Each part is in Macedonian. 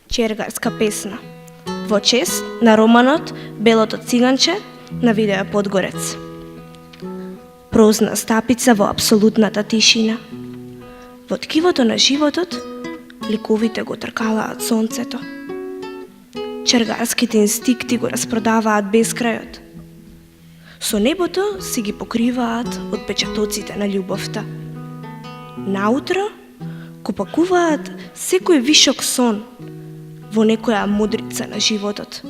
Чергарска песна во чест на романот Белото циганче на Видеа Подгорец. Прозна стапица во апсолутната тишина. Во ткивото на животот ликовите го тркалаат сонцето. Чергарските инстинкти го распродаваат безкрајот. Со небото си ги покриваат отпечатоците на љубовта. Наутро го пакуваат секој вишок сон во некоја мудрица на животот.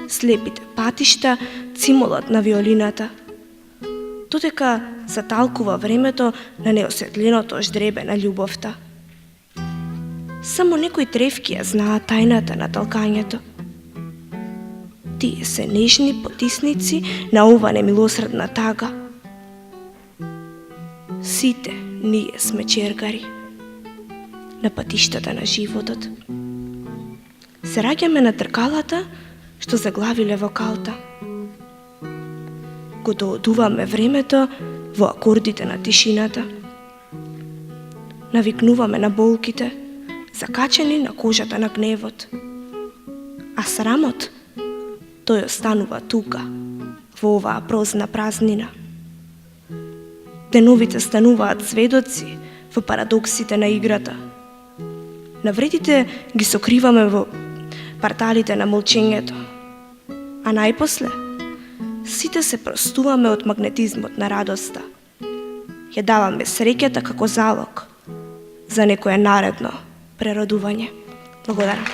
Слепите патишта цимолот на виолината, додека заталкува времето на неосветленото ждребе на љубовта. Само некои тревки ја знаат тајната на талкањето. Тие се нежни потисници на ова немилосредна тага. Сите ние сме чергари на патиштата на животот. Се раѓаме на тркалата што заглавиле во калта. Го доодуваме времето во акордите на тишината. Навикнуваме на болките, закачени на кожата на гневот. А срамот, тој останува тука, во оваа прозна празнина. Деновите стануваат сведоци во парадоксите на играта. Навредите ги сокриваме во парталите на молчењето. А најпосле, сите се простуваме од магнетизмот на радоста. Ја даваме среќата како залог за некое наредно преродување. Благодарам.